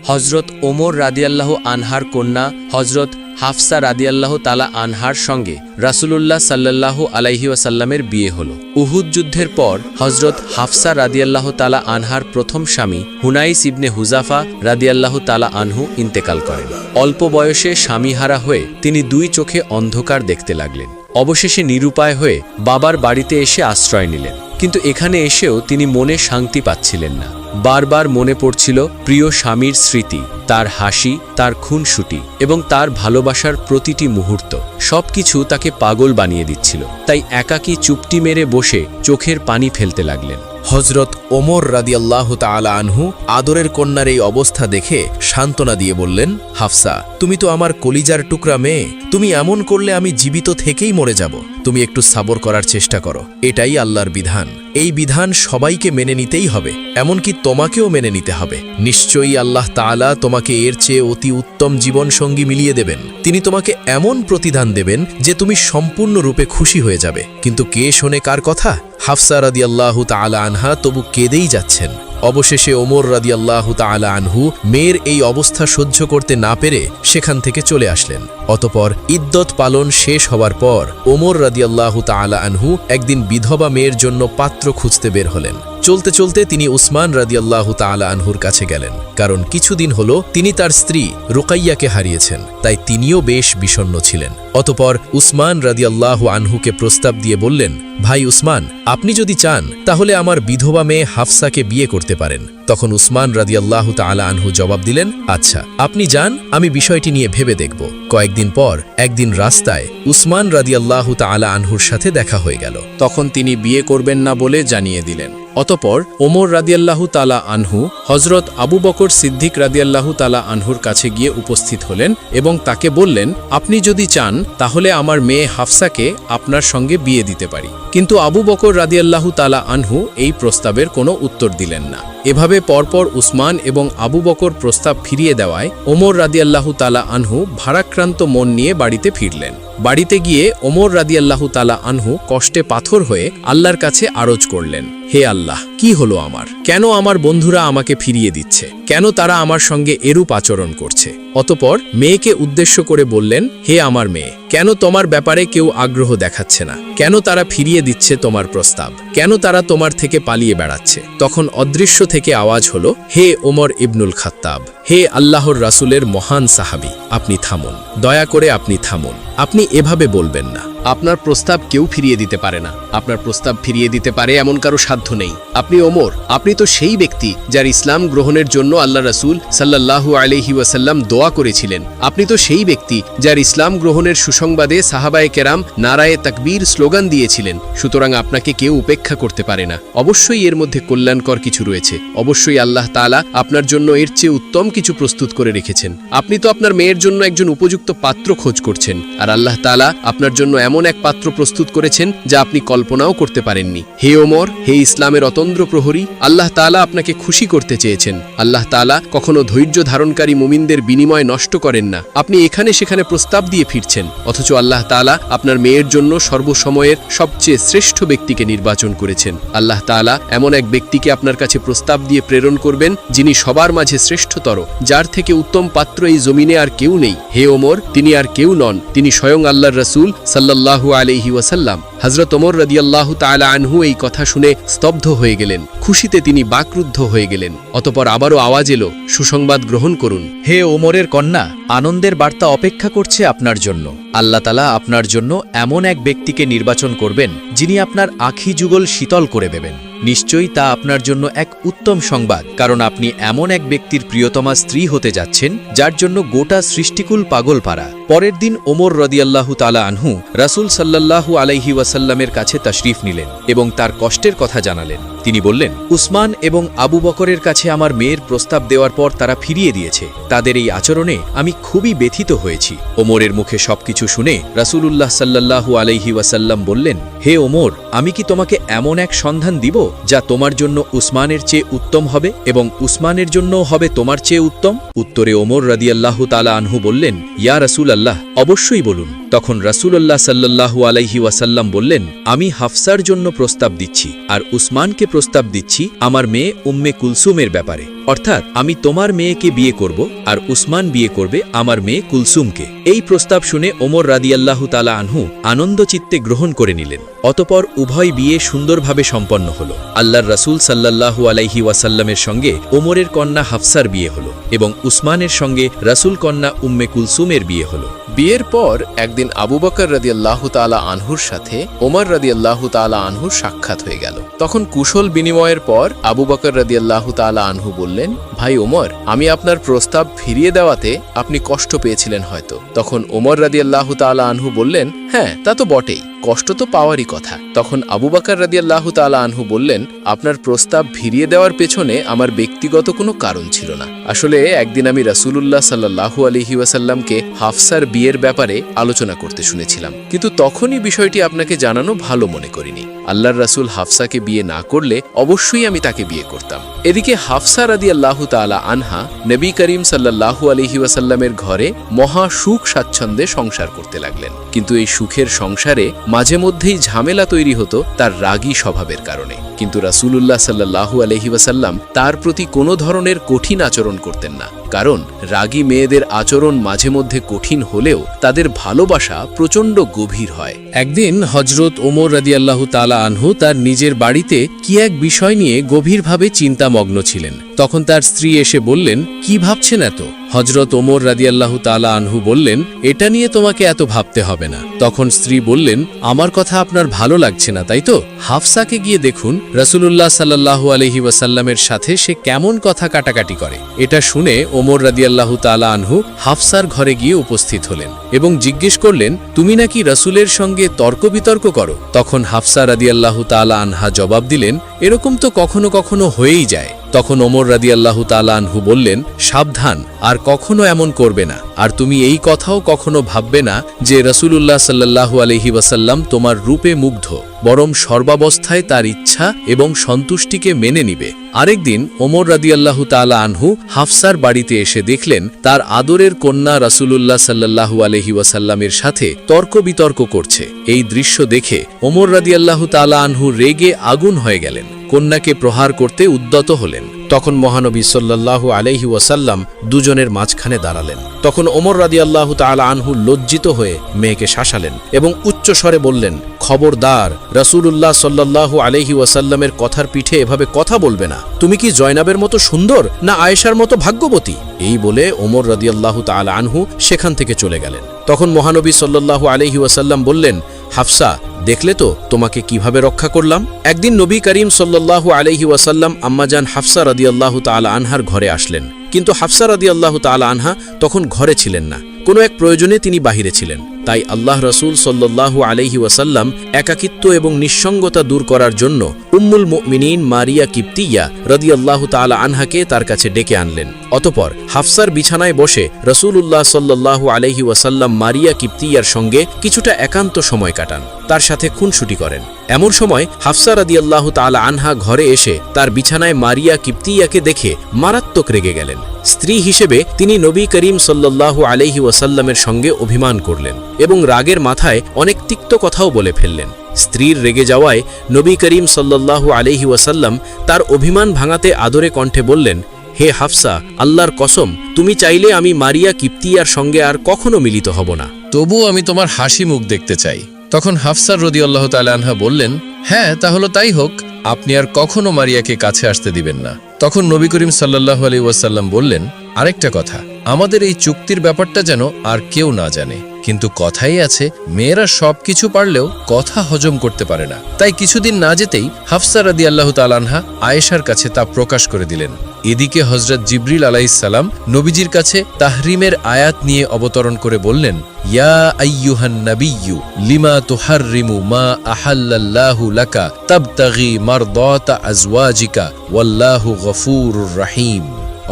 হজরত ওমর রাদিয়াল্লাহু আনহার কন্যা হজরত হাফসা রাদিয়াল্লাহু তাআলা আনহার সঙ্গে রাসূলুল্লাহ সাল্লাল্লাহু আলাইহি ওয়াসাল্লামের বিয়ে হল। উহুদ যুদ্ধের পর হজরত হাফসা রাদিয়াল্লাহু তাআলা আনহার প্রথম স্বামী হুনাইস ইবনে হুজাফা রাদিয়াল্লাহু তাআলা আনহু ইন্তেকাল করেন। অল্প বয়সে স্বামীহারা হয়ে তিনি দুই চোখে অন্ধকার দেখতে লাগলেন। অবশেষে নিরুপায় হয়ে বাবার বাড়িতে এসে আশ্রয় নিলেন। কিন্তু এখানে এসেও তিনি মনে শান্তি পাচ্ছিলেন না। বারবার মনে পড়ছিল প্রিয় স্বামীর স্মৃতি, তার হাসি, তার খুনসুটি এবং তার ভালোবাসার প্রতিটি মুহূর্ত। সবকিছু তাকে পাগল বানিয়ে দিচ্ছিল। তাই একাকী চুপটি মেরে বসে চোখের পানি ফেলতে লাগলেন। হজরত ওমর রাদিয়াল্লাহু তাআলা আনহু আদরের কন্যার এই অবস্থা দেখে সান্ত্বনা দিয়ে বললেন, হাফসা, তুমি তো আমার কলিজার টুকরা মেয়ে, তুমি এমন করলে আমি জীবিত থেকেই মরে যাব। তুমি একটু সাবর করার চেষ্টা করো, এটাই আল্লাহর বিধান। এই বিধান সবাইকে মেনে নিতেই হবে, এমনকি তোমাকেও মেনে নিতে হবে। নিশ্চয়ই আল্লাহ তাআলা তোমাকে এর চেয়ে অতি উত্তম জীবন সঙ্গী মিলিয়ে দেবেন। তিনি তোমাকে এমন প্রতিদান দেবেন যে তুমি সম্পূর্ণরূপে খুশি হয়ে যাবে। কিন্তু কে শোনে কার কথা? হাফসা রাদিয়াল্লাহু তাআলা আনহা তবু কেঁদেই যাচ্ছেন। অবশেষে ওমর রাদিয়াল্লাহু তাআলা আনহু মেয়ের এই অবস্থা সহ্য করতে না পেরে সেখান থেকে চলে আসলেন। অতপর ইদ্দত পালন শেষ হওয়ার পর ওমর রাদিয়াল্লাহু তাআলা আনহু একদিন বিধবা মেয়ের জন্য পাত্র খুঁজতে বের হলেন। চলতে চলতে তিনি উসমান রাদিয়াল্লাহু তাআলা আনহুর কাছে গেলেন, কারণ কিছুদিন হলো তিনি তার স্ত্রী রুকাইয়াকে হারিয়েছেন, তাই তিনিও বেশ বিষণ্ণ ছিলেন। অতপর উসমান রাদিয়াল্লাহু আনহুকে প্রস্তাব দিয়ে বললেন, ভাই উসমান, আপনি যদি চান তাহলে আমার বিধবা মেয়ে হাফসাকে বিয়ে করতে পারেন। তখন উসমান রাদিয়াল্লাহু তাআলা আনহু জবাব দিলেন, আচ্ছা, আপনি যান, আমি বিষয়টি নিয়ে ভেবে দেখব। কয়েকদিন পর একদিন রাস্তায় উসমান রাদিয়াল্লাহু তাআলা আনহুর সাথে দেখা হয়ে গেল। তখন তিনি বিয়ে করবেন না বলে জানিয়ে দিলেন। অতপর ওমর রাদিয়াল্লাহু তাআলা আনহু হজরত আবু বকর সিদ্দিক রাদিয়াল্লাহু তাআলা আনহুর কাছে গিয়ে উপস্থিত হলেন এবং তাকে বললেন, আপনি যদি চান তাহলে আমার মেয়ে হাফসাকে আপনার সঙ্গে বিয়ে দিতে পারি। কিন্তু আবু বকর রাদিয়াল্লাহু তাআলা আনহু এই প্রস্তাবের কোনো উত্তর দিলেন না। এভাবে পরপর উসমান এবং আবু বকর প্রস্তাব ফিরিয়ে দেওয়ায় ওমর রাদিয়াল্লাহু তাআলা আনহু ভারাক্রান্ত মন নিয়ে বাড়িতে ফিরলেন। বাড়িতে গিয়ে ওমর রাদিয়াল্লাহু তাআলা আনহু কষ্টে পাথর হয়ে আল্লাহর কাছে আরজ করলেন, হে আল্লাহ, কি হলো আমার? কেন আমার বন্ধুরা আমাকে ফিরিয়ে দিচ্ছে? কেন তারা আমার সঙ্গে এরূপ আচরণ করছে? অতপর মেয়েকে উদ্দেশ্য করে বললেন, হে আমার মেয়ে, কেন তোমার ব্যাপারে কেউ আগ্রহ দেখাচ্ছে না? কেন তারা ফিরিয়ে দিচ্ছে তোমার প্রস্তাব? কেন তারা তোমার থেকে পালিয়ে বেড়াচ্ছে? তখন অদৃশ্য থেকে আওয়াজ হলো, হে ওমর ইবনুল খাত্তাব, হে আল্লাহর রাসূলের মহান সাহাবী, আপনি থামুন, দয়া করে আপনি থামুন। আপনি এভাবে বলবেন না। আপনার প্রস্তাব কেউ ফিরিয়ে দিতে পারে না। আপনার প্রস্তাব ফিরিয়ে দিতে পারে এমন কারো সাধ্য নেই। আপনি ওমর, আপনি তো সেই ব্যক্তি যার ইসলাম গ্রহণের জন্য আল্লাহ রাসূল সাল্লাল্লাহু আলাইহি ওয়াসাল্লাম দোয়া করেছিলেন। আপনি তো সেই ব্যক্তি যার ইসলাম গ্রহণের সুসংবাদে সাহাবায়ে কেরাম নারায়ে তাকবীর স্লোগান দিয়েছিলেন। সুতরাং আপনাকে কেউ উপেক্ষা করতে পারে না। অবশ্যই এর মধ্যে কল্যাণকর কিছু রয়েছে। অবশ্যই আল্লাহ তাআলা আপনার জন্য এর চেয়ে উত্তম কিছু প্রস্তুত করে রেখেছেন। আপনি তো আপনার মেয়ের জন্য একজন উপযুক্ত পাত্র খোঁজ করছেন, আর আল্লাহ তাআলা আপনার জন্য এমন এক পাত্র প্রস্তুত করেছেন যা আপনি কল্পনাও করতে পারেননি। হে ওমর, হে ইসলামের অতন্দ্র প্রহরী, আল্লাহ তাআলা আপনাকে খুশি করতে চেয়েছেন। আল্লাহ তাআলা কখনো ধৈর্য ধারণকারী মুমিনদের বিনিময় নষ্ট করেন না। আপনি এখানে সেখানে প্রস্তাব দিয়ে ফিরছেন, অথচ আল্লাহ তাআলা আপনার মেয়ের জন্য সর্বসময়ের সবচেয়ে শ্রেষ্ঠ ব্যক্তিকে নির্বাচন করেছেন। আল্লাহ তাআলা এমন এক ব্যক্তিকে আপনার কাছে প্রস্তাব দিয়ে প্রেরণ করবেন যিনি সবার মাঝে শ্রেষ্ঠতর, যার থেকে উত্তম পাত্র এই জমিনে আর কেউ নেই। হে ওমর, তিনি আর কেউ নন, তিনি স্বয়ং আল্লাহর রাসূল সাল্লাল্লাহু আলাইহি ওয়াসাল্লাম। হযরত ওমর রাদিয়াল্লাহু তাআলা আনহু এই কথা শুনে স্তব্ধ হয়ে গেলেন। খুশিতে তিনি বাকরুদ্ধ হয়ে গেলেন। অতপর আবারও আওয়াজ এলো, সুসংবাদ গ্রহণ করুন। হে ওমরের কন্যা, আনন্দের বার্তা অপেক্ষা করছে আপনার জন্য। আল্লাহ তাআলা আপনার জন্য এমন এক ব্যক্তিকে নির্বাচন করবেন যিনি আপনার আঁখি যুগল শীতল করে দেবেন। নিশ্চয়ই তা আপনার জন্য এক উত্তম সংবাদ, কারণ আপনি এমন এক ব্যক্তির প্রিয়তমা স্ত্রী হতে যাচ্ছেন যার জন্য গোটা সৃষ্টিকুল পাগল পারা। পরের দিন ওমর রাদিয়াল্লাহু তাআলা আনহু রাসূল সাল্লাল্লাহু আলাইহি ওয়াসাল্লামের কাছে তাশরিফ নিলেন এবং তার কষ্টের কথা জানালেন। তিনি বললেন, উসমান এবং আবু বকরের কাছে আমার মেয়ের প্রস্তাব দেওয়ার পর তারা ফিরিয়ে দিয়েছে। তাদের এই আচরণে আমি খুবই ব্যথিত হয়েছি। ওমরের মুখে সবকিছু শুনে রাসূলুল্লাহ সাল্লাল্লাহু আলাইহি ওয়াসাল্লাম বললেন, হে ওমর, আমি কি তোমাকে এমন এক সন্ধান দিব যা তোমার জন্য উসমানের চেয়ে উত্তম হবে এবং উসমানের জন্যও হবে তোমার চেয়ে উত্তম? উত্তরে ওমর রাদিয়াল্লাহু তাআলা আনহু বললেন, ইয়া রাসূলাল্লাহ, অবশ্যই বলুন। তখন রাসূলুল্লাহ সাল্লাল্লাহু আলাইহি ওয়াসাল্লাম বললেন, আমি হাফসার জন্য প্রস্তাব দিচ্ছি আর উসমানকে প্রস্তাব দিচ্ছি আমার মেয়ে উম্মে কুলসুমের ব্যাপারে। অর্থাৎ আমি তোমার মেয়েকে বিয়ে করব আর উসমান বিয়ে করবে আমার মেয়ে কুলসুমকে। এই প্রস্তাব শুনে ওমর রাদিয়াল্লাহু তাআলা আনহু আনন্দ চিত্তে গ্রহণ করে নিলেন। অতপর উভয় বিয়ে সুন্দরভাবে সম্পন্ন হল। আল্লাহর রাসূল সাল্লাল্লাহু আলাইহি ওয়াসাল্লামের সঙ্গে ওমরের কন্যা হাফসার বিয়ে হল এবং উসমানের সঙ্গে রাসূল কন্যা উম্মে কুলসুমের বিয়ে হল। বিয়ের পর একদিন আবু বকর রাদিয়াল্লাহু তাআলা আনহুর সাথে ওমর রাদিয়াল্লাহু তাআলা আনহুর সাক্ষাৎ হয়ে গেল। তখন কুশল বিনিময়ের পর আবু বকর রাদিয়াল্লাহু তাআলা আনহু বললেন, ভাই ওমর, আমি আপনার প্রস্তাব ফিরিয়ে দেওয়াতে আপনি কষ্ট পেয়েছিলেন হয়তো। তখন ওমর রাদিয়াল্লাহু তাআলা আনহু বললেন, হ্যাঁ তা তো বটেই, কষ্ট তো পাওয়ারই কথা। তখন আবু বকর রাদিয়াল্লাহু তাআলা আনহু বললেন, আপনার প্রস্তাব ফিরিয়ে দেওয়ার পেছনে আমার ব্যক্তিগত কোনো কারণ ছিল না। আসলে একদিন আমি রাসূলুল্লাহ সাল্লাল্লাহু আলাইহি ওয়াসাল্লামকে হাফসার বিয়ের ব্যাপারে আলোচনা করতে শুনেছিলাম, কিন্তু তখনই বিষয়টি আপনাকে জানানো ভালো মনে করিনি। আল্লাহর রাসূল হাফসাকে বিয়ে না করলে অবশ্যই আমি তাকে বিয়ে করতাম। এদিকে হাফসা রাদিয়াল্লাহু তাআলা আনহা নবী করিম সাল্লাল্লাহু আলাইহি ওয়াসাল্লামের ঘরে মহা সুখ স্বাচ্ছন্দ্যে সংসার করতে লাগলেন। কিন্তু এই সুখের সংসারে মাঝে মধ্যেই ঝামেলা তৈরি হতো তার রাগী স্বভাবের কারণে। কিন্তু রাসূলুল্লাহ সাল্লাল্লাহু আলাইহি ওয়াসাল্লাম তার প্রতি কোনো ধরনের কঠিন আচরণ করতেন না, কারণ রাগী মেয়েদের আচরণ মাঝে মধ্যে কঠিন হলেও তাদের ভালোবাসা প্রচণ্ড গভীর হয়। একদিন হযরত ওমর রাদিয়াল্লাহু তাআলা আনহু তার নিজের বাড়িতে কি এক বিষয় নিয়ে গভীরভাবে চিন্তামগ্ন ছিলেন। তখন তার স্ত্রী এসে বললেন, কি ভাবছেন এত? হযরত ওমর রাদিয়াল্লাহু তাআলা আনহু বললেন, এটা নিয়ে তোমাকে এত ভাবতে হবে না। তখন স্ত্রী বললেন, আমার কথা আপনার ভালো লাগছে না তাই তো? হাফসাকে গিয়ে দেখুন রাসূলুল্লাহ সাল্লাল্লাহু আলাইহি ওয়াসাল্লামের সাথে সে কেমন কথা কাটাকাটি করে। এটা শুনে ওমর রাদিয়াল্লাহু তাআলা আনহু হাফসার ঘরে গিয়ে উপস্থিত হলেন এবং জিজ্ঞেস করলেন, তুমি নাকি রাসূলের সঙ্গে তর্ক বিতর্ক করো? তখন হাফসা রাদিয়াল্লাহু তাআলা আনহা জবাব দিলেন, এরকম তো কখনো কখনো হয়েই যায়। তখন ওমর রাদিয়াল্লাহু তাআলা আনহু বললেন, সাবধান, আর কখনো এমন করবে না। আর তুমি এই কথাও কখনো ভাববে না যে রাসূলুল্লাহ সাল্লাল্লাহু আলাইহি ওয়াসাল্লাম তোমার রূপে মুগ্ধ, বরং সর্বাবস্থায় তার ইচ্ছা এবং সন্তুষ্টিকে মেনে নিবে। আরেকদিন ওমর রাদিয়াল্লাহু তাআলা আনহু হাফসার বাড়িতে এসে দেখলেন তার আদরের কন্যা রাসূলুল্লাহ সাল্লাল্লাহু আলাইহি ওয়াসাল্লামের সাথে তর্ক বিতর্ক করছে। এই দৃশ্য দেখে ওমর রাদিয়াল্লাহু তাআলা আনহু রেগে আগুন হয়ে গেলেন, কন্যাকে প্রহার করতে উদ্যত হলেন। তখন মহানবী সাল্লাল্লাহু আলাইহি ওয়াসাল্লাম দুজনের মাঝখানে দাঁড়ালেন। তখন ওমর রাদিয়াল্লাহু তাআলা আনহু লজ্জিত হয়ে মেয়েকে শাসালেন এবং উচ্চ স্বরে বললেন, খবরদার, রাসূলুল্লাহ সাল্লাল্লাহু আলাইহি ওয়াসাল্লামের কথার পিঠে এভাবে কথা বলবে না। তুমি কি জয়নাবের মতো সুন্দর না আয়েশার মতো ভাগ্যবতী? এই বলে ওমর রাদিয়াল্লাহু তাআলা আনহু সেখান থেকে চলে গেলেন। তখন মহানবী সাল্লাল্লাহু আলাইহি ওয়াসাল্লাম বললেন, হাফসা, দেখলে তো তোমাকে কিভাবে রক্ষা করলাম? একদিন নবী করিম সাল্লাল্লাহু আলাইহি ওয়াসাল্লাম আম্মাজান হাফসা রাদিয়াল্লাহু তাআলা আনহার ঘরে আসলেন, কিন্তু হাফসা রাদিয়াল্লাহু তাআলা আনহা তখন ঘরে ছিলেন না, কোনো এক প্রয়োজনে তিনি বাহিরে ছিলেন। তাই আল্লাহ রাসূল সাল্লাল্লাহু আলাইহি ওয়াসাল্লাম একাকিত্ব এবং নিঃসঙ্গতা দূর করার জন্য উম্মুল মুমিনিন মারিয়া কিপ্তিয়া রাদিয়াল্লাহু তাআলা আনহাকে তার কাছে ডেকে আনলেন। অতঃপর হাফসার বিছানায় বসে রাসূলুল্লাহ সাল্লাল্লাহু আলাইহি ওয়াসাল্লাম মারিয়া কিপ্তিয়ার সঙ্গে কিছুটা একান্ত সময় কাটান, তার সাথে খুনসুটি করেন। এমন সময় হাফসা রাদিয়াল্লাহু তাআলা আনহা ঘরে এসে তার বিছানায় মারিয়া কিপ্তিয়াকে দেখে মারাত্মক রেগে গেলেন। স্ত্রী হিসেবে তিনি নবী করিম সাল্লাল্লাহু আলাইহি ওয়াসাল্লামের সঙ্গে অভিমান করলেন এবং রাগের মাথায় অনেক তিক্ত কথাও বলে ফেললেন। স্ত্রীর রেগে যাওয়ায় নবী করিম সাল্লাল্লাহু আলাইহি ওয়াসাল্লাম তার অভিমান ভাঙাতে আদরে কণ্ঠে বললেন, হে হাফসা, আল্লাহর কসম, তুমি চাইলে আমি মারিয়া কিপ্তিয়ার সঙ্গে আর কখনো মিলিত হব না, তবুও আমি তোমার হাসি মুখ দেখতে চাই। তখন হাফসা রাদিয়াল্লাহু তাআলা আনহা বললেন, হ্যাঁ তাহলে তাই হোক, আপনি আর কখনো মারিয়াকে কাছে আসতে দিবেন না। তখন নবী করিম সাল্লাল্লাহু আলাইহি ওয়াসাল্লাম বললেন, আরেকটা কথা, আমাদের এই চুক্তির ব্যাপারটা যেন আর কেউ না জানে। কিন্তু কথাই আছে, মেয়েরা সবকিছু পারলেও কথা হজম করতে পারে না। তাই কিছুদিন না যেতেই হাফসা রাদিয়াল্লাহু তাআলা আনহা আয়েশার কাছে তা প্রকাশ করে দিলেন। এদিকে হযরত জিবরিল আলাইহিস সালাম নবীজির কাছে তাহরিমের আয়াত নিয়ে অবতরণ করে বললেন, ইয়া আইয়ুহান নাবিয়্যু লিমা তুহাররিমু মা আহাল্লাল্লাহু লাকা তাবতাগি মারদাতা আজওয়াজিকা ওয়াল্লাহু গফুরুর রহিম।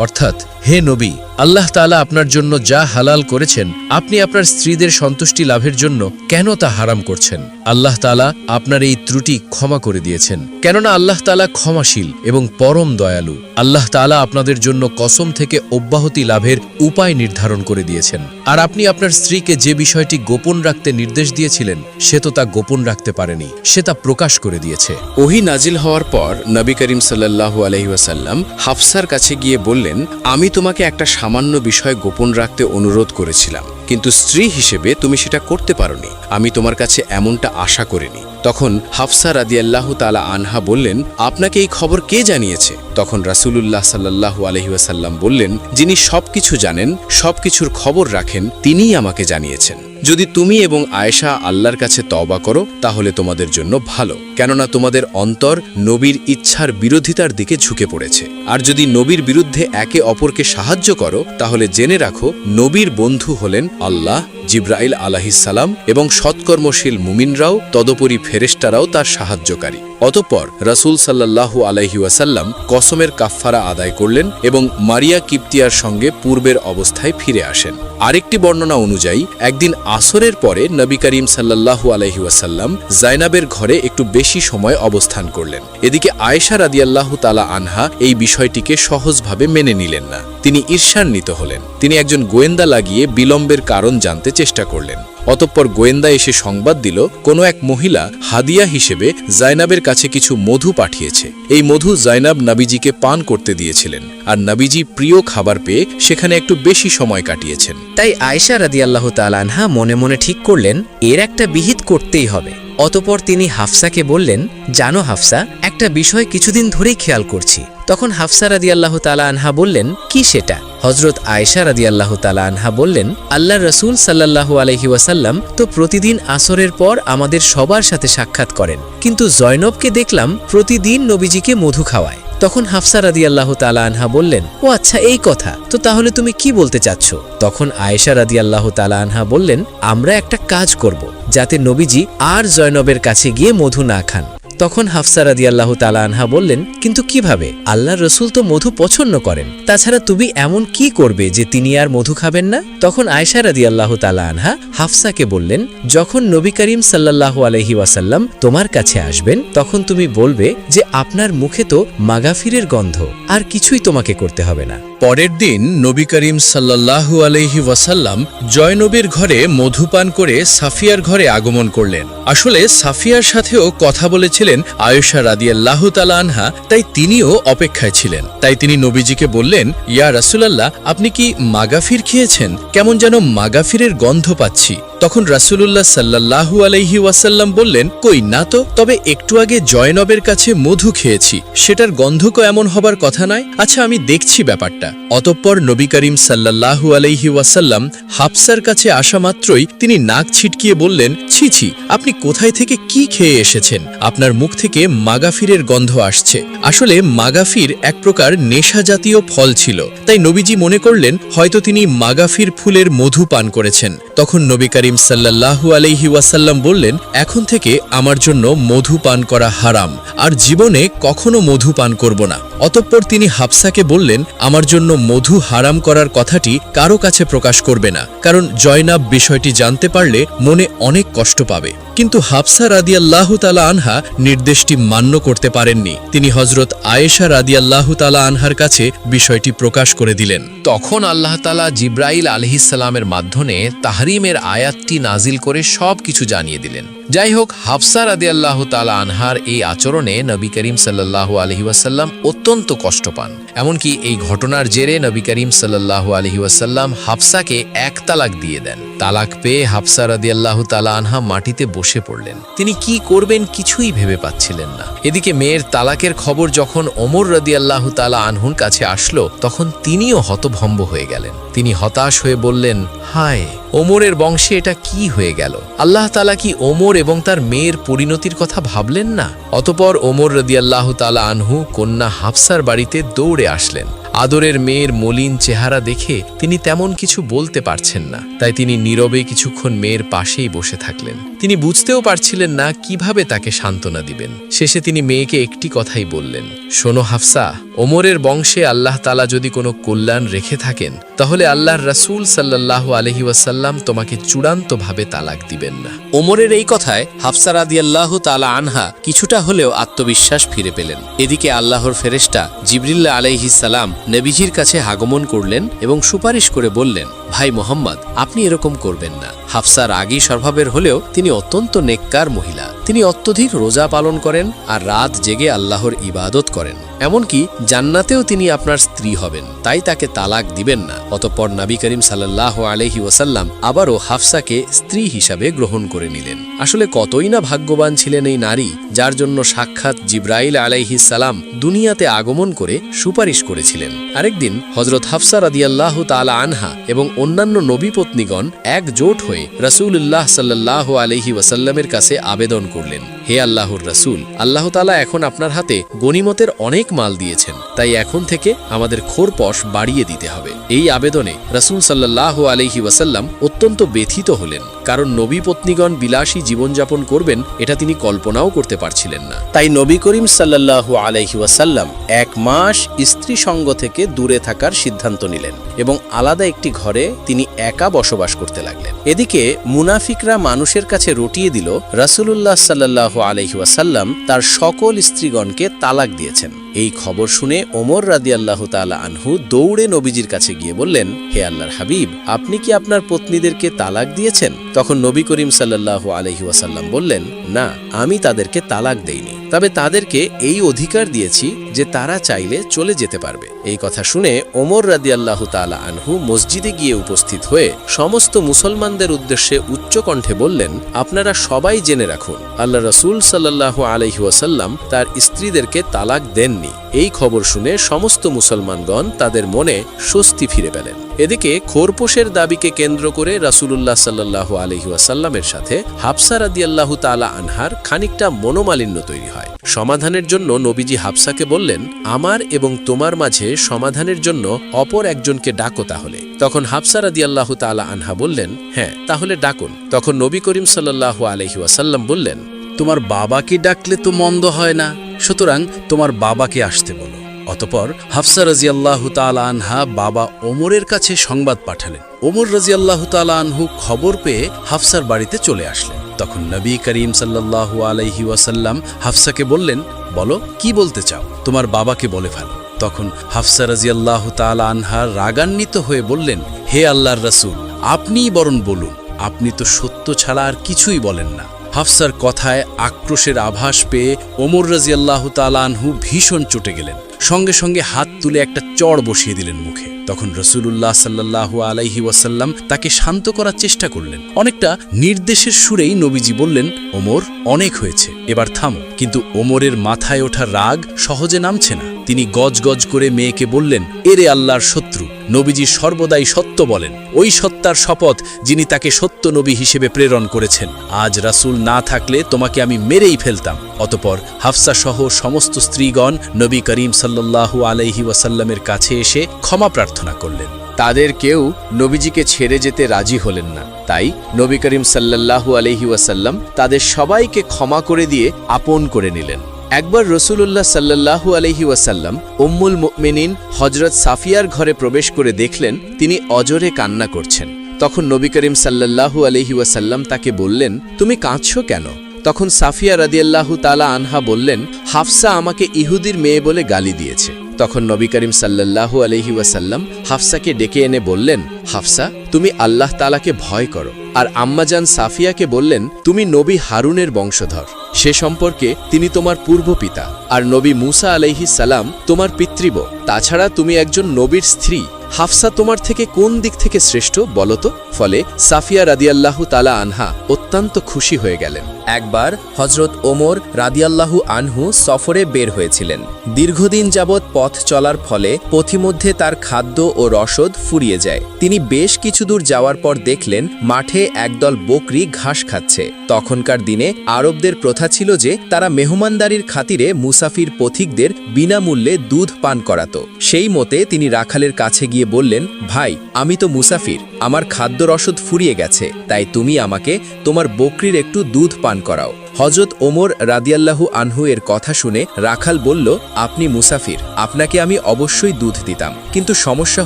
অর্থাৎ, হে নবী, আল্লাহ তাআলা আপনার জন্য যা হালাল করেছেন আপনি আপনার স্ত্রীদের সন্তুষ্টি লাভের জন্য কেন তা হারাম করছেন? আল্লাহ তাআলা আপনার এই ত্রুটি ক্ষমা করে দিয়েছেন, কেননা আল্লাহ তাআলা ক্ষমাশীল এবং পরম দয়ালু। আল্লাহ তাআলা আপনাদের জন্য কসম থেকে অব্যাহতি লাভের উপায় নির্ধারণ করে দিয়েছেন। আর আপনি আপনার স্ত্রীকে যে বিষয়টি গোপন রাখতে নির্দেশ দিয়েছিলেন সে তো তা গোপন রাখতে পারেনি, সে তা প্রকাশ করে দিয়েছে। ওহী নাজিল হওয়ার পর নবী করিম সাল্লাল্লাহু আলাইহি ওয়াসাল্লাম হাফসার কাছে গিয়ে বললেন, আমি তোমাকে একটা সামান্য বিষয় গোপন রাখতে অনুরোধ করেছিলাম, কিন্তু স্ত্রী হিসেবে তুমি সেটা করতে পারোনি। আমি তোমার কাছে এমনটা আশা করিনি। তখন হাফসা রাদিয়াল্লাহু তাআলা আনহা বললেন, আপনাকে এই খবর কে জানিয়েছে? তখন রাসূলুল্লাহ সাল্লাল্লাহু আলাইহি ওয়াসাল্লাম বললেন, যিনি সবকিছু জানেন, সবকিছুর খবর রাখেন, তিনিই আমাকে জানিয়েছেন। যদি তুমি এবং আয়েশা আল্লাহর কাছে তওবা করো তাহলে তোমাদের জন্য ভালো, কেননা তোমাদের অন্তর নবীর ইচ্ছার বিরোধিতার দিকে ঝুঁকে পড়েছে। আর যদি নবীর বিরুদ্ধে একে অপরকে সাহায্য করো তাহলে জেনে রাখো নবীর বন্ধু হলেন আল্লাহ, জিবরাইল আলাইহিস সালাম এবং সৎকর্মশীল মুমিনরাও, তদুপরি ফেরেশতারাও তার সাহায্যকারী। অতঃপর রাসূল সাল্লাল্লাহু আলাইহি ওয়াসাল্লাম কসমের কাফফারা আদায় করলেন এবং মারিয়া কিপ্তিয়ার সঙ্গে পূর্বের অবস্থায় ফিরে আসেন। আরেকটি বর্ণনা অনুযায়ী একদিন আসরের পরে নবী করিম সাল্লাল্লাহু আলাইহি ওয়াসাল্লাম জাইনাবের ঘরে একটু বেশি সময় অবস্থান করলেন। এদিকে আয়েশা রাদিয়াল্লাহু তাআলা আনহা এই বিষয়টিকে সহজভাবে মেনে নিলেন না। তিনি ঈর্ষান্বিত হলেন। তিনি একজন গোয়েন্দা লাগিয়ে বিলম্বের কারণ জানতে চেষ্টা করলেন। অতঃপর গোয়েন্দা এসে সংবাদ দিল, কোনো এক মহিলা হাদিয়া হিসেবে জাইনাবের কাছে কিছু মধু পাঠিয়েছে। এই মধু জাইনাব নবীজিকে পান করতে দিয়েছিলেন, আর নবীজি প্রিয় খাবার পেয়ে সেখানে একটু বেশি সময় কাটিয়েছেন। তাই আয়েশা রাদিয়াল্লাহু তাআলা আনহা মনে মনে ঠিক করলেন এর একটা বিহিত করতেই হবে। অতঃপর তিনি হাফসাকে বললেন, জানো হাফসা, একটা বিষয় কিছুদিন ধরেই খেয়াল করছি। তখন হাফসা রাদিয়াল্লাহু তাআলা আনহা বললেন, কি সেটা? হযরত আয়েশা রাদিয়াল্লাহু তাআলা আনহা বললেন, আল্লাহর রাসূল সাল্লাল্লাহু আলাইহি ওয়াসাল্লাম তো প্রতিদিন আসরের পর আমাদের সবার সাথে সাক্ষাৎ করেন, কিন্তু জয়নবকে দেখলাম প্রতিদিন নবীজিকে মধু খাওয়ায়। তখন হাফসা রাদিয়াল্লাহু তাআলা আনহা বললেন, ও আচ্ছা এই কথা, তো তাহলে তুমি কি বলতে চাচ্ছ? তখন আয়েশা রাদিয়াল্লাহু তাআলা আনহা বললেন, আমরা একটা কাজ করব যাতে নবীজি আর জয়নবের কাছে গিয়ে মধু না খান। তখন হাফসা রাদিয়াল্লাহু তাআলা আনহা বললেন, কিন্তু কিভাবে? আল্লাহর রাসূল তো মধু পছন্দ করেন, তাছাড়া তুমি এমন কি করবে যে তিনি আর মধু খাবেন না? তখন আয়েশা রাদিয়াল্লাহু তাআলা আনহা হাফসাকে বললেন, যখন নবী করিম সাল্লাল্লাহু আলাইহি ওয়াসাল্লাম তোমার কাছে আসবেন তখন তুমি বলবে যে আপনার মুখে তো মাগাফিরের গন্ধ, আর কিছুই তোমাকে করতে হবে না। পরের দিন নবী করিম সাল্লাল্লাহু আলাইহি ওয়াসাল্লাম জয়নবের ঘরে মধুপান করে সাফিয়ার ঘরে আগমন করলেন। আসলে সাফিয়ার সাথেও কথা বলেছিলেন আয়েশা রাদিয়াল্লাহু তাআলা আনহা, তাই তিনিও অপেক্ষায় ছিলেন। তাই তিনি নবীজিকে বললেন, ইয়া রাসূলুল্লাহ, আপনি কি মাগাফির খেয়েছেন? কেমন যেন মাগাফিরের গন্ধ পাচ্ছি। তখন রাসূলুল্লাহ সাল্লাল্লাহু আলাইহি ওয়াসাল্লাম বললেন, কই না তো, তবে একটু আগে জয়নবের কাছে মধু খেয়েছি, সেটার গন্ধ কো এমন হবার কথা নয়। আচ্ছা, আমি দেখছি ব্যাপারটা। অতঃপর নবী করিম সাল্লাল্লাহু আলাইহি ওয়াসাল্লাম হাফসার কাছে আসা মাত্রই তিনি নাক ছিটকিয়ে বললেন, ছি ছি, আপনি কোথায় থেকে কি খেয়ে এসেছেন? আপনার মুখ থেকে মাগাফিরের গন্ধ আসছে। আসলে মাগাফির এক প্রকার নেশা জাতীয় ফল ছিল, তাই নবীজি মনে করলেন হয়তো তিনি মাগাফির ফুলের মধু পান করেছেন। তখন নবী করিম সাল্লাল্লাহু আলাইহি ওয়াসাল্লাম বললেন, এখন থেকে আমার জন্য মধু পান করা হারাম, আর জীবনে কখনো মধু পান করব না। অতঃপর তিনি হাফসাকে বললেন, আমার জন্য মধু হারাম করার কথাটি কারো কাছে প্রকাশ করবে না, কারণ জয়নাব বিষয়টি জানতে পারলে মনে অনেক কষ্ট পাবে। কিন্তু হাফসা রাদিয়াল্লাহু তাআলা আনহা নির্দেশটি মান্য করতে পারেননি। তিনি হযরত আয়েশা রাদিয়াল্লাহু তাআলা আনহার কাছে বিষয়টি প্রকাশ করে দিলেন। তখন আল্লাহ তাআলা জিবরাইল আলাইহিস সালামের মাধ্যমে তাহরিমের আয়াতটি নাজিল করে সব কিছু জানিয়ে দিলেন। যাই হোক, হাফসা রাদিয়াল্লাহু তাআলা আনহার এই আচরণে নবী করিম সাল্লাল্লাহু আলাইহি ওয়াসাল্লাম অত্যন্ত কষ্ট পান। এমনকি এই ঘটনার জেরে নবী করিম সাল্লাল্লাহু আলাইহি ওয়াসাল্লাম হাফসাকে এক তালাক দিয়ে দেন। তালাক পেয়ে হাফসা রাদিয়াল্লাহু তাআলা আনহা মাটিতে বসে পড়লেন। তিনি কি করবেন কিছুই ভেবে পাচ্ছিলেন না। এদিকে মেয়ের তালাকের খবর যখন ওমর রাদিয়াল্লাহু তাআলা আনহুর কাছে আসলো তখন তিনিও হতভম্ব হয়ে গেলেন। তিনি হতাশ হয়ে বললেন, হায়, ওমরের বংশে এটা কি হয়ে গেল? আল্লাহ তাআলা কি ওমর এবং তার মেয়ের পরিণতির কথা ভাবলেন না? অতঃপর ওমর রাদিয়াল্লাহু তাআলা আনহু কন্যা হাফসার বাড়িতে দৌড়ে আসলেন। আদরের মেয়ের মলিন চেহারা দেখে তিনি তেমন কিছু বলতে পারছেন না, তাই তিনি নীরবে কিছুক্ষণ মেয়ের পাশেই বসে থাকলেন। তিনি বুঝতেও পারছিলেন না কিভাবে তাকে সান্ত্বনা দিবেন। শেষে তিনি মেয়েকে একটি কথাই বললেন, শোনো হাফসা, ওমরের বংশে আল্লাহ তাআলা যদি কোনো কল্যাণ রেখে থাকেন তাহলে আল্লাহর রাসূল সাল্লাল্লাহু আলাইহি ওয়াসাল্লাম তোমাকে চূড়ান্তভাবে তালাক দিবেন না। ওমরের এই কথায় হাফসা রাদিয়াল্লাহু তাআলা আনহা কিছুটা হলেও আত্মবিশ্বাস ফিরে পেলেন। এদিকে আল্লাহর ফেরেশতা জিবরিল আলাইহিস সালাম নবীজির কাছে আগমন করলেন এবং সুপারিশ করে বললেন, ভাই মোহাম্মদ, আপনি এরকম করবেন না। হাফসা রাগী স্বভাবের হলেও তিনি অত্যন্ত নেককার মহিলা। তিনি অত্যধিক রোজা পালন করেন আর রাত জেগে আল্লাহর ইবাদত করেন। এমনকি জান্নাতেও তিনি আপনার স্ত্রী হবেন, তাই তাকে তালাক দিবেন না। অতঃপর নবী করিম সাল্লাল্লাহু আলাইহি ওয়াসাল্লাম আবারও হাফসাকে স্ত্রী হিসাবে গ্রহণ করে নিলেন। আসলে কতই না ভাগ্যবান ছিলেন এই নারী, যার জন্য সাক্ষাৎ জিব্রাইল আলাইহিস সালাম দুনিয়াতে আগমন করে সুপারিশ করেছিলেন। আরেকদিন হযরত হাফসা রাদিয়াল্লাহু তাআলা আনহা এবং অন্যান্য নবী পত্নীগণ একজোট হয়ে রাসূলুল্লাহ সাল্লাল্লাহু আলাইহি ওয়াসাল্লামের কাছে আবেদন করলেন, হে আল্লাহর রাসূল, আল্লাহ তাআলা এখন আপনার হাতে গনিমতের অনেক মাল দিয়েছেন, তাই এখন থেকে আমাদের খোরপশ বাড়িয়ে দিতে হবে। এই আবেদনে রাসূল সাল্লাল্লাহু আলাইহি ওয়াসাল্লাম অত্যন্ত ব্যথিত হলেন, কারণ নবী পত্নীগণ বিলাসী জীবনযাপন করবেন এটা তিনি কল্পনাও করতে পারছিলেন না। তাই নবী করিম সাল্লাল্লাহু আলাইহি ওয়াসাল্লাম 1 মাস স্ত্রী সঙ্গ থেকে দূরে থাকার সিদ্ধান্ত নিলেন এবং আলাদা একটি ঘরে তিনি একা বসবাস করতে লাগলেন। এদিকে মুনাফিকরা মানুষের কাছে রটিয়ে দিল রাসূলুল্লাহ সাল্লাল্লাহু আলাইহি ওয়াসাল্লাম তার সকল স্ত্রীগণকে তালাক দিয়েছেন। এই খবর শুনে ওমর রাদিয়াল্লাহু তাআলা আনহু দৌড়ে নবীজির কাছে গিয়ে বললেন, হে আল্লাহর হাবিব, আপনি কি আপনার পত্নীদেরকে তালাক দিয়েছেন? তখন নবী করিম সাল্লাল্লাহু আলাইহি ওয়াসাল্লাম বললেন, না, আমি তাদেরকে তালাক দেইনি, তবে তাদেরকে এই অধিকার দিয়েছি যে তারা চাইলে চলে যেতে পারবে। এই কথা শুনে ওমর রাদিয়াল্লাহু তাআলা আনহু মসজিদে গিয়ে উপস্থিত হয়ে সমস্ত মুসলমানদের উদ্দেশ্যে উচ্চকণ্ঠে বললেন, আপনারা সবাই জেনে রাখুন, আল্লাহ রাসূল সাল্লাল্লাহু আলাইহি ওয়াসাল্লাম তার স্ত্রীদেরকে তালাক দেননি। এই খবর শুনে সমস্ত মুসলমানগণ তাদের মনে স্বস্তি ফিরে পেলেন। এদিকে খোরপোশের দাবিকে কেন্দ্র করে রাসূলুল্লাহ সাল্লাল্লাহু আলাইহি ওয়াসাল্লামের সাথে হাফসা রাদিয়াল্লাহু তাআলা আনহার খানিকটা মনোমালিন্য তৈরি হয়। সমাধানের জন্য নবীজি হাফসাকে বললেন, আমার এবং তোমার মাঝে সমাধানের জন্য অপর একজনকে ডাকো তাহলে। তখন হাফসা রাদিয়াল্লাহু তাআলা আনহা বললেন, হ্যাঁ, তাহলে ডাকুন। তখন নবী করিম সাল্লাল্লাহু আলাইহি ওয়াসাল্লাম বললেন, তোমার বাবাকে ডাকলে তো মন্দ হয় না, সুতরাং তোমার বাবাকে আসতে বলো। অতঃপর হাফসা রাদিয়াল্লাহু তাআলা আনহা বাবা ওমরের কাছে সংবাদ পাঠালেন। ওমর রাদিয়াল্লাহু তাআলা আনহু খবর পেয়ে হাফসার বাড়িতে চলে আসলেন। তখন নবী করিম সাল্লাল্লাহু আলাইহি ওয়াসাল্লাম হাফসাকে বললেন, বলো, কি বলতে চাও, তোমার বাবাকে বলে ফেলো। তখন হাফসা রাদিয়াল্লাহু তাআলা আনহা রাগান্বিত হয়ে বললেন, হে আল্লাহর রাসূল, আপনিই বরং বলুন, আপনি তো সত্য ছাড়া আর কিছুই বলেন না। হাফসার কথায় আক্রোশের আভাস পেয়ে ওমর রাদিয়াল্লাহু তাআলা আনহু ভীষণ চটে গেলেন। সঙ্গে সঙ্গে হাত তুলে একটা চড় বসিয়ে দিলেন মুখে। তখন রাসূলুল্লাহ সাল্লাল্লাহু আলাইহি ওয়াসাল্লাম তাকে শান্ত করার চেষ্টা করলেন। অনেকটা নির্দেশের সুরেই নবীজি বললেন, ওমর, অনেক হয়েছে, এবার থামো। কিন্তু ওমরের মাথায় ওঠা রাগ সহজে নামছে না। তিনি গজগজ করে মেয়েকে বললেন, এরে আল্লাহর শত্রু, নবীজি সর্বদাই সত্য বলেন। ওই সত্তার শপথ যিনি তাকে সত্য নবী হিসেবে প্রেরণ করেছেন, আজ রাসূল না থাকলে তোমাকে আমি মেরেই ফেলতাম। অতঃপর হাফসা সহ সমস্ত স্ত্রীগণ নবী করিম সাল্লাল্লাহু আলাইহি ওয়াসাল্লামের কাছে এসে ক্ষমা প্রার্থনা করলেন। তাদের কেউ নবীজিকে ছেড়ে যেতে রাজি হলেন না। তাই নবী করিম সাল্লাল্লাহু আলাইহি ওয়াসাল্লাম তাদের সবাইকে ক্ষমা করে দিয়ে আপন করে নিলেন। একবার রাসূলুল্লাহ সাল্লাল্লাহু আলাইহি ওয়াসাল্লাম উম্মুল মুমিনিন হযরত সাফিয়ার ঘরে প্রবেশ করে দেখলেন তিনি অজরে কান্না করছেন। তখন নবী করিম সাল্লাল্লাহু আলাইহি ওয়াসাল্লাম তাকে বললেন, তুমি কাঁদছো কেন? তখন সাফিয়া রাদিয়াল্লাহু তাআলা আনহা বললেন, হাফসা আমাকে ইহুদির মেয়ে বলে গালি দিয়েছে। তখন নবী করিম সাল্লাল্লাহু আলাইহি ওয়াসাল্লাম হাফসাকে ডেকে এনে বললেন, হাফসা, তুমি আল্লাহ তাআলাকে ভয় করো। আর আম্মাজান সাফিয়াকে বললেন, তুমি নবী হারুনের বংশধর, সে সম্পর্কে তিনি তোমার পূর্ব পিতা, আর নবী মূসা আলাইহিস সালাম তোমার পিতৃব্য। তাছাড়া তুমি একজন নবীর স্ত্রী, হাফসা তোমার থেকে কোন দিক থেকে শ্রেষ্ঠ বলো তো? ফলে সাফিয়া রাদিয়াল্লাহু তাআলা আনহা অত্যন্ত খুশি হয়ে গেলেন। একবার হজরত ওমর রাদিয়াল্লাহু আনহু সফরে বের হয়েছিলেন। দীর্ঘদিন যাবৎ পথ চলার ফলে পথিমধ্যে তার খাদ্য ও রসদ ফুরিয়ে যায়। তিনি বেশ কিছু দূর যাওয়ার পর দেখলেন মাঠে একদল বকরি ঘাস খাচ্ছে। তখনকার দিনে আরবদের প্রথা ছিল যে তারা মেহমানদারির খাতিরে মুসাফির পথিকদের বিনামূল্যে দুধ পান করাতো। সেই মতে তিনি রাখালের কাছে গিয়ে বললেন, ভাই, আমি তো মুসাফির, আমার খাদ্য রসদ ফুরিয়ে গেছে, তাই তুমি আমাকে তোমার বকরির একটু দুধ পান করাও। হজরত ওমর রাদিয়াল্লাহু আনহু এর কথা শুনে রাখাল বলল, আপনি মুসাফির, আপনাকে আমি অবশ্যই দুধ দিতাম, কিন্তু সমস্যা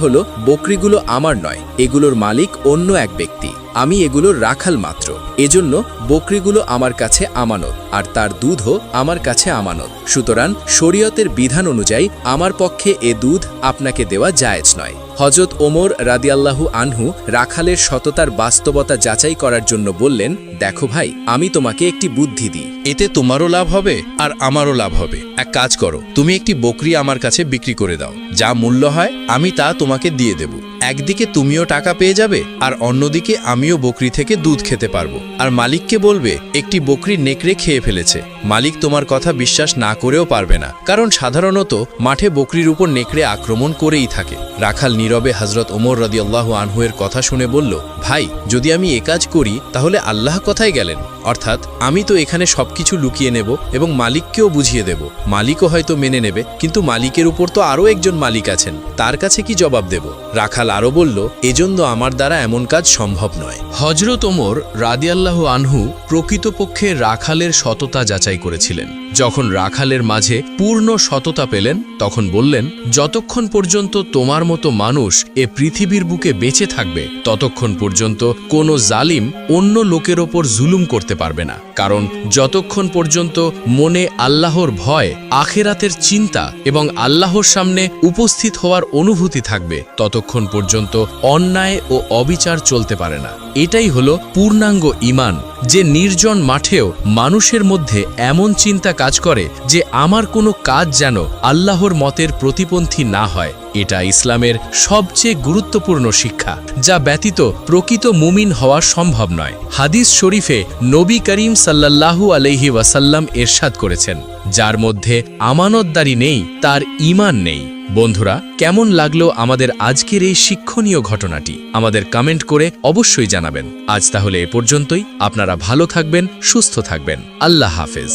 হলো বকরিগুলো আমার নয়, এগুলোর মালিক অন্য এক ব্যক্তি, আমি এগুলোর রাখাল মাত্র। এজন্য বকরিগুলো আমার কাছে আমানত, আর তার দুধও আমার কাছে আমানত। সুতরাং শরীয়তের বিধান অনুযায়ী আমার পক্ষে এ দুধ আপনাকে দেওয়া জায়েজ নয়। হজরত ওমর রাদিয়াল্লাহু আনহু রাখালের সততার বাস্তবতা যাচাই করার জন্য বললেন, দেখো ভাই, আমি তোমাকে একটি বুদ্ধি দিই, এতে তোমারও লাভ হবে আর আমারও লাভ হবে। এক কাজ করো, তুমি একটি বকরি আমার কাছে বিক্রি করে দাও, যা মূল্য হয় আমি তা তোমাকে দিয়ে দেব। একদিকে তুমিও টাকা পেয়ে যাবে, আর অন্যদিকে আমিও বকরি থেকে দুধ খেতে পারবো। আর মালিককে বলবে একটি বকরি নেকড়ে খেয়ে ফেলেছে। মালিক তোমার কথা বিশ্বাস না করেও পারবে না, কারণ সাধারণত মাঠে বকরির উপর নেকড়ে আক্রমণ করেই থাকে। রাখাল নীরবে হজরত ওমর রাদিয়াল্লাহু আনহু এর কথা শুনে বলল, ভাই, যদি আমি এ কাজ করি তাহলে আল্লাহ কোথায় গেলেন? অর্থাৎ আমি তো এখানে সবকিছু লুকিয়ে নেব এবং মালিককেও বুঝিয়ে দেব। মালিকও হয়তো মেনে নেবে, কিন্তু মালিকের উপর তো আরও একজন মালিক আছেন, তার কাছে কি জবাব দেব? রাখাল আরও বলল, এজন্য আমার দ্বারা এমন কাজ সম্ভব নয়। হজরত ওমর রাদিয়াল্লাহু আনহু প্রকৃতপক্ষে রাখালের সততা যাচাই করেছিলেন। যখন রাখালের মাঝে পূর্ণ সততা পেলেন, তখন বললেন, যতক্ষণ পর্যন্ত তোমার মতো মানুষ এ পৃথিবীর বুকে বেঁচে থাকবে, ততক্ষণ পর্যন্ত কোনো জালিম অন্য লোকের ওপর জুলুম করতে পারবে না। কারণ যতক্ষণ পর্যন্ত মনে আল্লাহর ভয়, আখেরাতের চিন্তা এবং আল্লাহর সামনে উপস্থিত হওয়ার অনুভূতি থাকবে, ততক্ষণ পর্যন্ত অন্যায় ও অবিচার চলতে পারে না। এটাই হলো পূর্ণাঙ্গ ঈমান, যে নির্জন মাঠেও মানুষের মধ্যে এমন চিন্তা কাজ করে যে আমার কোনো কাজ যেন আল্লাহর মতের প্রতিপন্থী না হয়। এটা ইসলামের সবচেয়ে গুরুত্বপূর্ণ শিক্ষা, যা ব্যতীত প্রকৃত মুমিন হওয়া সম্ভব নয়। হাদিস শরীফে নবী করিম সাল্লাল্লাহু আলাইহি ওয়াসাল্লাম ইরশাদ করেছেন, যার মধ্যে আমানতদারি নেই তার ঈমান নেই। বন্ধুরা, কেমন লাগলো আমাদের আজকের এই শিক্ষণীয় ঘটনাটি? আমাদের কমেন্ট করে অবশ্যই জানাবেন। আজ তাহলে এ পর্যন্তই। আপনারা ভালো থাকবেন, সুস্থ থাকবেন। আল্লাহ হাফেজ।